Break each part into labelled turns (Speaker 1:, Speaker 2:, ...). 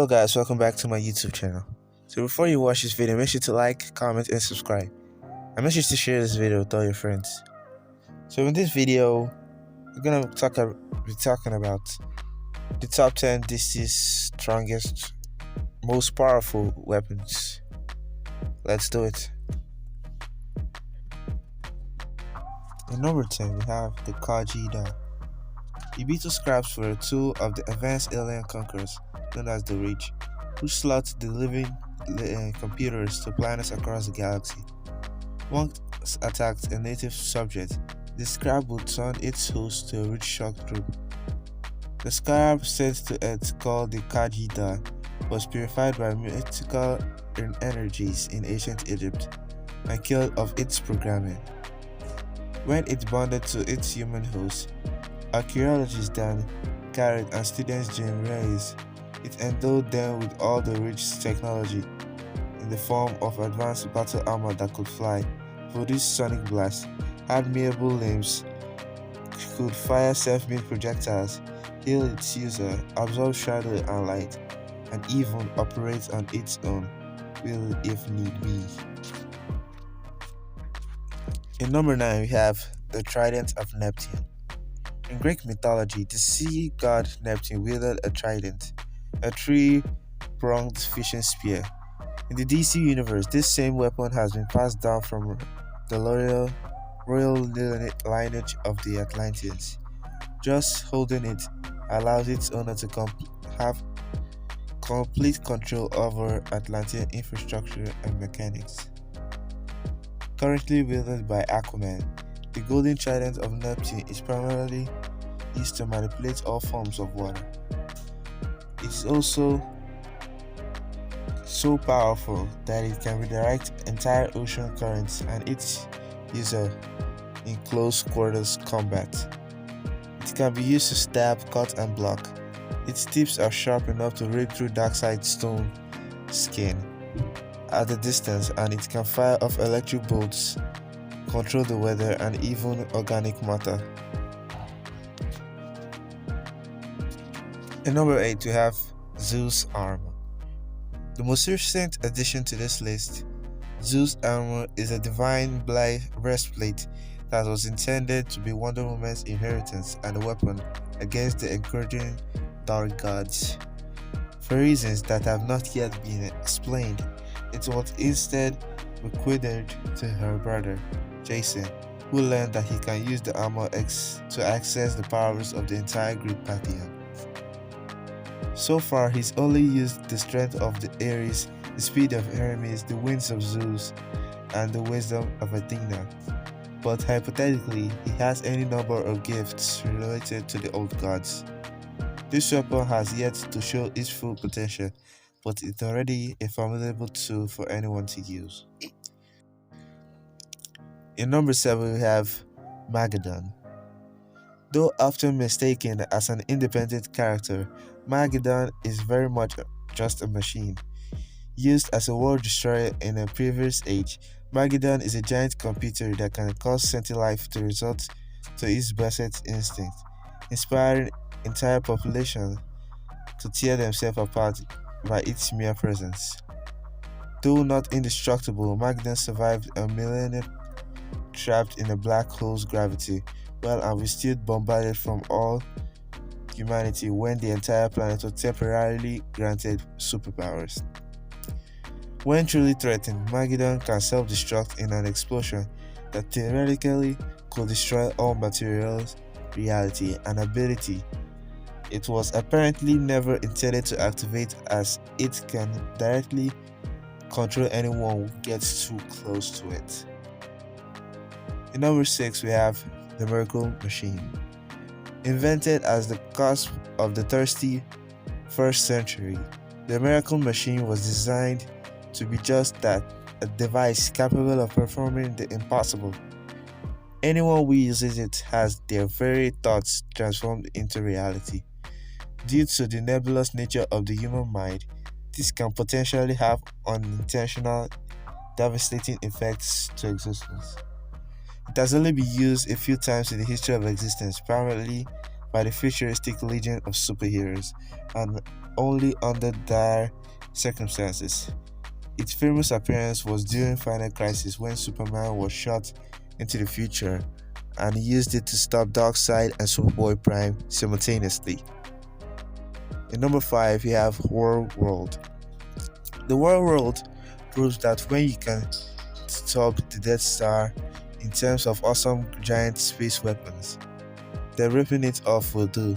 Speaker 1: guys, welcome back to my YouTube channel. So before you watch this video, make sure to like, comment and subscribe. And make sure to share this video with all your friends. So in this video, we're gonna be talking about the top 10 DC's strongest, most powerful weapons. Let's do it. At number 10, we have the Khajiit. The Beetle scraps were a tool of the advanced alien conquerors known as the Reach, which slaughtered the living computers to planets across the galaxy. Once attacked a native subject, the Scrap would turn its host to a rich shock troop. The Scarab sent to Earth, called the Khajiit, was purified by mythical energies in ancient Egypt and killed of its programming. When it bonded to its human host, archaeologists Dan Garrett and students Jim Reyes, it endowed them with all the rich technology in the form of advanced battle armor that could fly, produce sonic blasts, had malleable limbs, could fire self-made projectiles, heal its user, absorb shadow and light, and even operate on its own will if need be. In number 9, we have the Trident of Neptune. In Greek mythology, the sea god Neptune wielded a trident, a three-pronged fishing spear. In the DC universe, this same weapon has been passed down from the royal lineage of the Atlanteans. Just holding it allows its owner to have complete control over Atlantean infrastructure and mechanics. Currently wielded by Aquaman, the Golden Trident of Neptune is primarily used to manipulate all forms of water. It is also so powerful that it can redirect entire ocean currents and its user in close quarters combat. It can be used to stab, cut and block. Its tips are sharp enough to rip through Darkseid stone skin at a distance, and it can fire off electric bolts, control the weather and even organic matter. In number 8, we have Zeus Armor. The most recent addition to this list, Zeus Armor is a divine breastplate that was intended to be Wonder Woman's inheritance and a weapon against the encroaching dark gods. For reasons that have not yet been explained, it was instead bequeathed to her brother, Jason, who learned that he can use the armor to access the powers of the entire Greek pantheon. So far, he's only used the strength of the Ares, the speed of Hermes, the wings of Zeus, and the wisdom of Athena. But hypothetically, he has any number of gifts related to the old gods. This weapon has yet to show its full potential, but it's already a formidable tool for anyone to use. In number 7, we have Mageddon. Though often mistaken as an independent character, Mageddon is very much just a machine. Used as a world destroyer in a previous age, Mageddon is a giant computer that can cause sentient life to resort to its basic instinct, inspiring entire population to tear themselves apart by its mere presence. Though not indestructible, Mageddon survived a millennia trapped in a black hole's gravity, and was still bombarded from all humanity when the entire planet was temporarily granted superpowers. When truly threatened, Mageddon can self-destruct in an explosion that theoretically could destroy all materials, reality, and ability. It was apparently never intended to activate, as it can directly control anyone who gets too close to it. In number 6, we have the Miracle Machine. Invented as the cusp of the thirsty 1st century, the Miracle Machine was designed to be just that, a device capable of performing the impossible. Anyone who uses it has their very thoughts transformed into reality. Due to the nebulous nature of the human mind, this can potentially have unintentional, devastating effects to existence. It has only been used a few times in the history of existence, primarily by the futuristic legion of superheroes, and only under dire circumstances. Its famous appearance was during Final Crisis when Superman was shot into the future and he used it to stop Darkseid and Superboy Prime simultaneously. In number 5, we have War World. The War World proves that when you can stop the Death Star in terms of awesome giant space weapons, then ripping it off will do.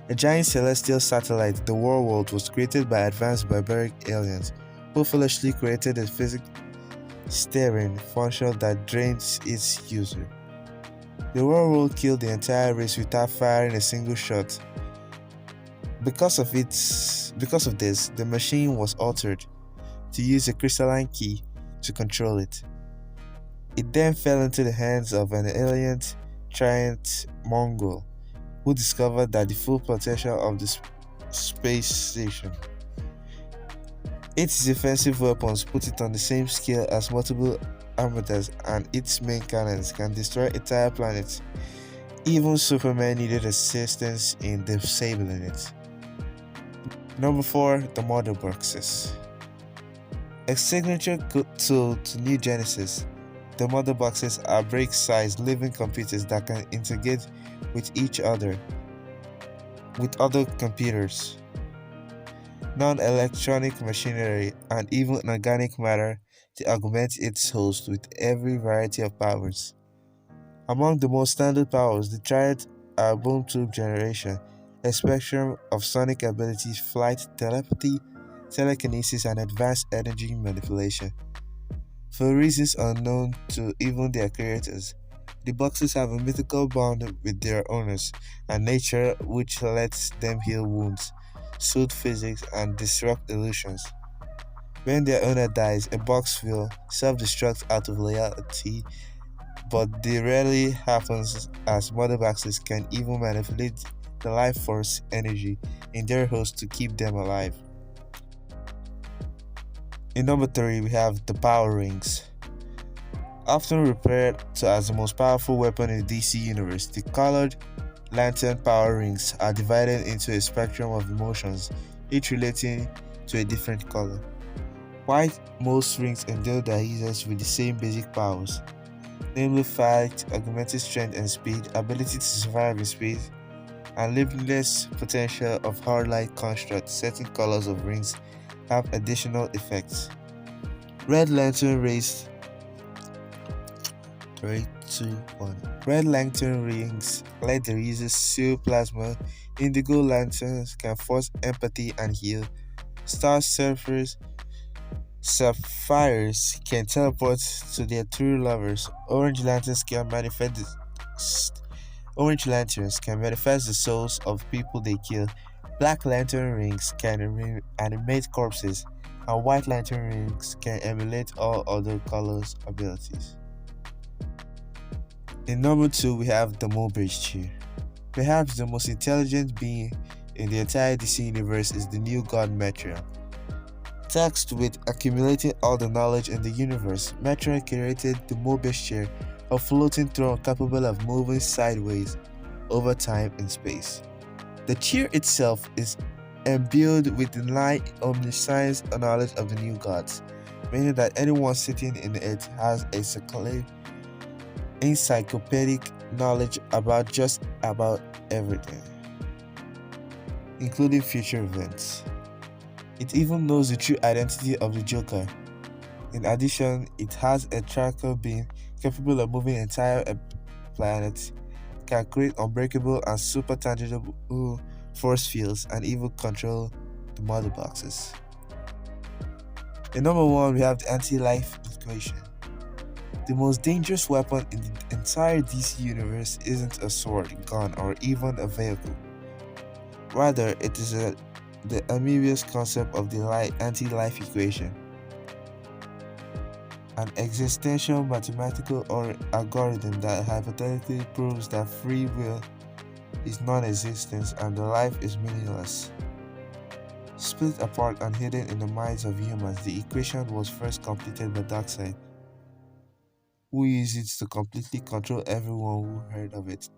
Speaker 1: A giant celestial satellite, the War World was created by advanced barbaric aliens who foolishly created a physics steering function that drains its user. The War World killed the entire race without firing a single shot. Because of this, the machine was altered to use a crystalline key to control it. It then fell into the hands of an alien giant Mongol, who discovered that the full potential of the space station. Its defensive weapons put it on the same scale as multiple armadas, and its main cannons can destroy entire planets. Even Superman needed assistance in disabling it. Number 4, the Mother Boxes. A signature tool to New Genesis, the Mother Boxes are brick-sized living computers that can integrate with each other, with other computers, non-electronic machinery, and even organic matter to augment its host with every variety of powers. Among the most standard powers, the Triad are Boom Tube Generation, a spectrum of sonic abilities, flight, telepathy, telekinesis, and advanced energy manipulation. For reasons unknown to even their creators, the boxes have a mythical bond with their owners and nature which lets them heal wounds, soothe physics, and disrupt illusions. When their owner dies, a box will self-destruct out of loyalty, but this rarely happens as mother boxes can even manipulate the life force energy in their host to keep them alive. In number 3, we have the Power Rings. Often referred to as the most powerful weapon in the DC universe, the colored lantern power rings are divided into a spectrum of emotions, each relating to a different color. While most rings endure their users with the same basic powers, namely flight, augmented strength and speed, ability to survive in space, and limitless potential of hard-light construct, certain colors of rings have additional effects. Red Lantern Rays 3, 2, 1. Red Lantern rings let the users seal plasma. Indigo lanterns can force empathy and heal. Star sapphires can teleport to their true lovers. Orange lanterns can manifest the souls of people they kill. Black lantern rings can animate corpses, and white lantern rings can emulate all other colors' abilities. In number 2, we have the Mobius Chair. Perhaps the most intelligent being in the entire DC universe is the new god Metron. Tasked with accumulating all the knowledge in the universe, Metron created the Mobius Chair, a floating throne capable of moving sideways over time and space. The chair itself is imbued with the nigh omniscience knowledge of the new gods, meaning that anyone sitting in it has a encyclopedic knowledge about just about everything, including future events. It even knows the true identity of the Joker. In addition, it has a tracker beam capable of moving entire planets, can create unbreakable and super tangible force fields, and even control the mother boxes. In number 1, we have the anti-life equation. The most dangerous weapon in the entire DC universe isn't a sword, gun, or even a vehicle. Rather, it is the amoebius concept of the anti-life equation, an existential mathematical or algorithm that hypothetically proves that free will is non-existent and the life is meaningless. Split apart and hidden in the minds of humans, the equation was first completed by Darkseid, who used it to completely control everyone who heard of it.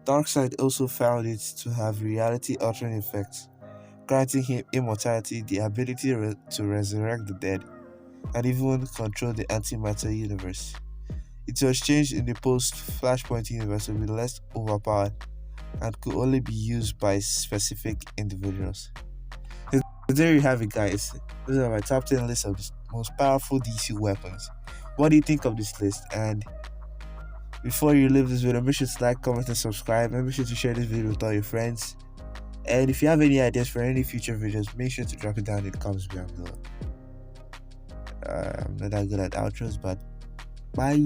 Speaker 1: Darkseid also found it to have reality-altering effects, granting him immortality, the ability to resurrect the dead, and even control the antimatter universe. It was changed in the post-Flashpoint universe to be less overpowered and could only be used by specific individuals. So there you have it, guys. Those are my top 10 list of the most powerful DC weapons. What do you think of this list? And before you leave this video, make sure to like, comment, and subscribe. And make sure to share this video with all your friends. And if you have any ideas for any future videos, make sure to drop it down in the comments below. I'm not that good at outros, but bye.